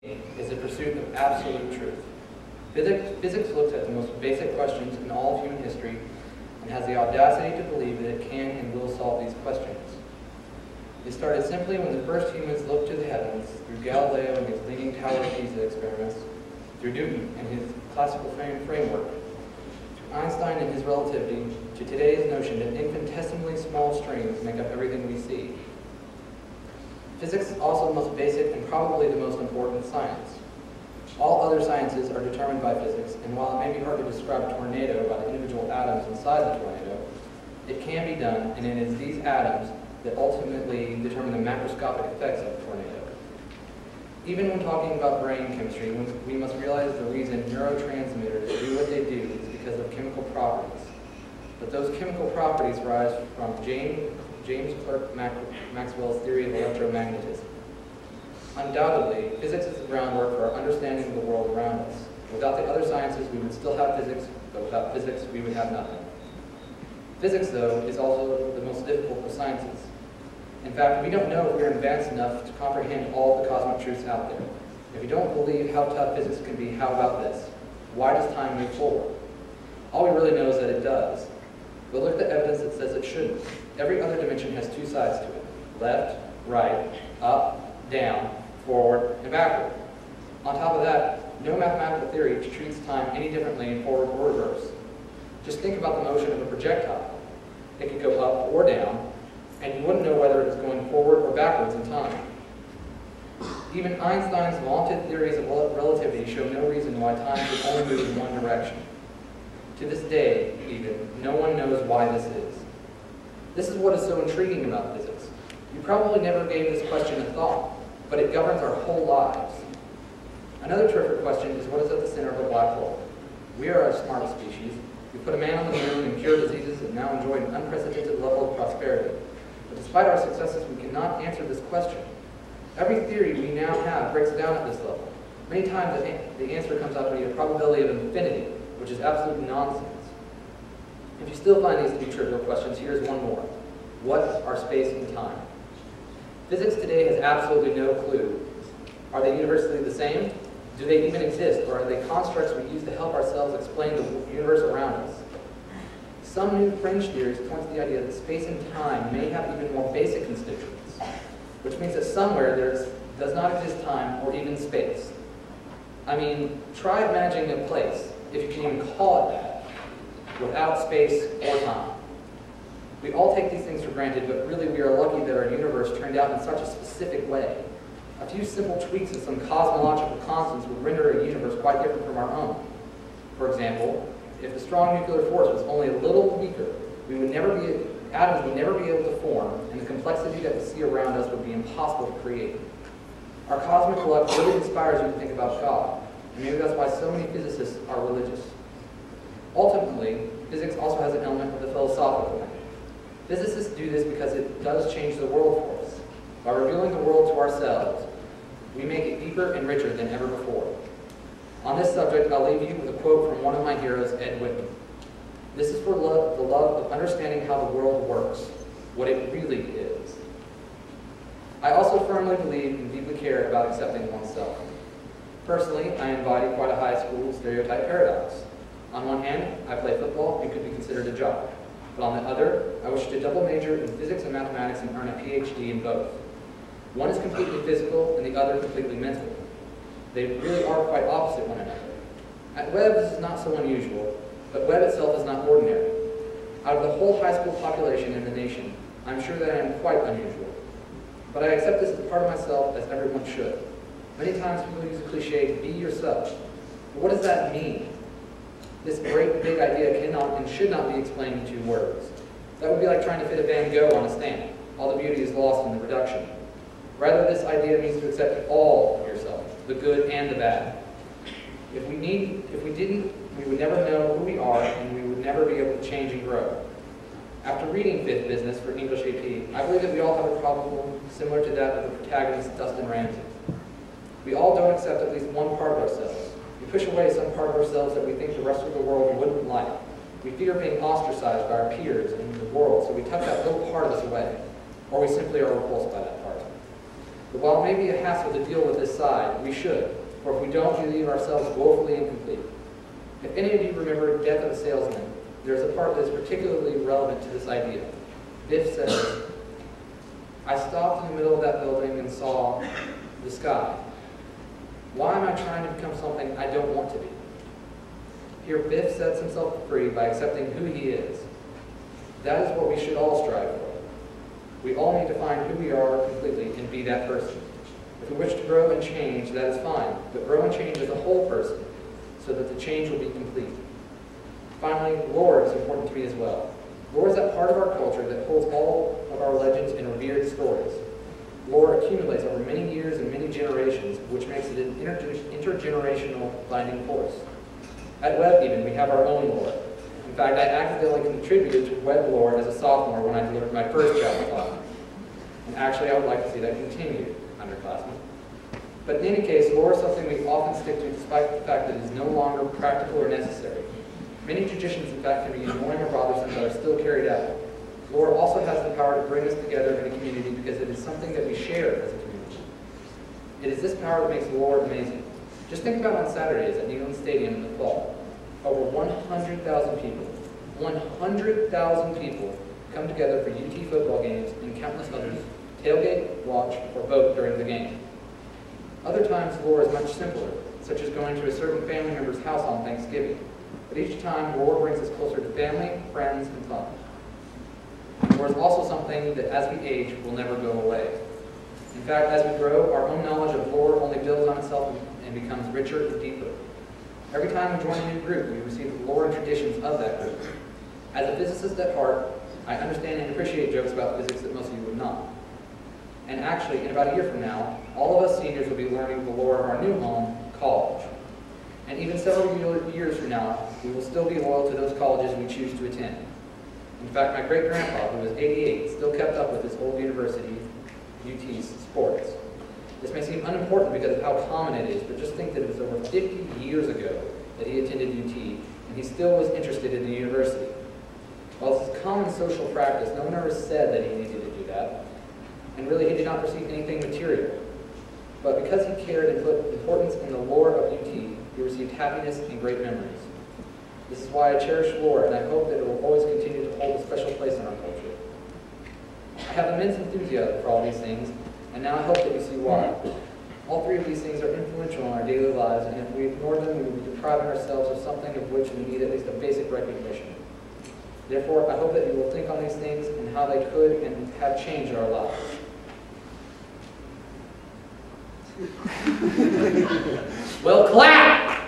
is the pursuit of absolute truth. Physics looks at the most basic questions in all of human history and has the audacity to believe that it can and will solve these questions. It started simply when the first humans looked to the heavens, through Galileo and his Leaning Tower of Pisa experiments, through Newton and his classical framework, to Einstein and his relativity, to today's notion that infinitesimally small strings make up everything we see. Physics is also the most basic and probably the most important science. All other sciences are determined by physics, and while it may be hard to describe a tornado by the individual atoms inside the tornado, it can be done, and it is these atoms that ultimately determine the macroscopic effects of the tornado. Even when talking about brain chemistry, we must realize the reason neurotransmitters do what they do is because of chemical properties. But those chemical properties rise from James Clerk Maxwell's theory of electromagnetism. Undoubtedly, physics is the groundwork for our understanding of the world around us. Without the other sciences, we would still have physics, but without physics, we would have nothing. Physics, though, is also the most difficult of sciences. In fact, we don't know if we are advanced enough to comprehend all of the cosmic truths out there. If you don't believe how tough physics can be, how about this? Why does time move forward? All we really know is that it does. But look at the evidence that says it shouldn't. Every other dimension has two sides to it: left, right, up, down, forward, and backward. On top of that, no mathematical theory treats time any differently in forward or reverse. Just think about the motion of a projectile. It could go up or down, and you wouldn't know whether it was going forward or backwards in time. Even Einstein's vaunted theories of relativity show no reason why time could only move in one direction. To this day, even, no one knows why this is. This is what is so intriguing about physics. You probably never gave this question a thought, but it governs our whole lives. Another terrific question is what is at the center of a black hole? We are a smart species. We put a man on the moon and cured diseases and now enjoy an unprecedented level of prosperity. But despite our successes, we cannot answer this question. Every theory we now have breaks it down at this level. Many times the answer comes out to be a probability of infinity, which is absolute nonsense. If you still find these to be trivial questions, here's one more. What are space and time? Physics today has absolutely no clue. Are they universally the same? Do they even exist, or are they constructs we use to help ourselves explain the universe around us? Some new fringe theories point to the idea that space and time may have even more basic constituents, which means that somewhere there does not exist time or even space. I mean, try imagining a place, if you can even call it that, without space or time. We all take these things for granted, but really we are lucky that our universe turned out in such a specific way. A few simple tweaks in some cosmological constants would render a universe quite different from our own. For example, if the strong nuclear force was only a little weaker, atoms would never be able to form, and the complexity that we see around us would be impossible to create. Our cosmic luck really inspires you to think about God, and maybe that's why so many physicists are religious. Ultimately, physics also has an element of the philosophical kind. Physicists do this because it does change the world for us. By revealing the world to ourselves, we make it deeper and richer than ever before. On this subject, I'll leave you with a quote from one of my heroes, Ed Whitman. This is for the love of understanding how the world works, what it really is. I also firmly believe and deeply care about accepting oneself. Personally, I embody quite a high school stereotype paradox. On one hand, I play football and could be considered a jock. But on the other, I wish to double major in physics and mathematics and earn a PhD in both. One is completely physical and the other completely mental. They really are quite opposite one another. At Webb, this is not so unusual, but Webb itself is not ordinary. Out of the whole high school population in the nation, I'm sure that I am quite unusual. But I accept this as part of myself, as everyone should. Many times people use the cliche, be yourself. But what does that mean? This great big idea cannot and should not be explained in 2 words. That would be like trying to fit a Van Gogh on a stand. All the beauty is lost in the reduction. Rather, this idea means to accept all of yourself, the good and the bad. If we didn't, we would never know who we are, and we would never be able to change and grow. After reading Fifth Business for English AP, I believe that we all have a problem similar to that of the protagonist, Dustin Ramsey. We all don't accept at least one part of ourselves. We push away some part of ourselves that we think the rest of the world wouldn't like. We fear being ostracized by our peers and the world, so we tuck that little part of us away, or we simply are repulsed by that part. But while it may be a hassle to deal with this side, we should, for if we don't, we leave ourselves woefully incomplete. If any of you remember Death of a Salesman, there's a part that's particularly relevant to this idea. Biff says, "I stopped in the middle of that building and saw the sky. Why am I trying to become something I don't want to be?" Here, Biff sets himself free by accepting who he is. That is what we should all strive for. We all need to find who we are completely and be that person. If we wish to grow and change, that is fine, but grow and change as a whole person so that the change will be complete. Finally, lore is important to me as well. Lore is that part of our culture that holds all of our legends and revered stories. Lore accumulates over many years and many generations, which makes it an intergenerational binding force. At Webb even, we have our own lore. In fact, I accidentally contributed to Webb lore as a sophomore when I delivered my first chapter class. And actually, I would like to see that continue, underclassmen. But in any case, lore is something we often stick to despite the fact that it is no longer practical or necessary. Many traditions, in fact, can be annoying or bothersome but are still carried out. Lore also has the power to bring us together in a community because it is something that we share as a community. It is this power that makes lore amazing. Just think about on Saturdays at Neyland Stadium in the fall. Over 100,000 people, 100,000 people come together for UT football games and countless others tailgate, watch, or vote during the game. Other times, lore is much simpler, such as going to a certain family member's house on Thanksgiving. But each time, lore brings us closer to family, friends, and fun. Lore is also something that, as we age, will never go away. In fact, as we grow, our own knowledge of lore only builds on itself and becomes richer and deeper. Every time we join a new group, we receive the lore and traditions of that group. As a physicist at heart, I understand and appreciate jokes about physics that most of you would not. And actually, in about a year from now, all of us seniors will be learning the lore of our new home, college. And even several years from now, we will still be loyal to those colleges we choose to attend. In fact, my great-grandpa, who was 88, still kept up with his old university, UT's sports. This may seem unimportant because of how common it is, but just think that it was over 50 years ago that he attended UT, and he still was interested in the university. While this is common social practice, no one ever said that he needed to do that, and really he did not receive anything material. But because he cared and put importance in the lore of UT, he received happiness and great memories. This is why I cherish lore, and I hope that it will always continue to hold a special place in our culture. I have immense enthusiasm for all these things, and now I hope that you see why. All three of these things are influential in our daily lives, and if we ignore them, we will be depriving ourselves of something of which we need at least a basic recognition. Therefore, I hope that you will think on these things and how they could and have changed our lives. Well, clap!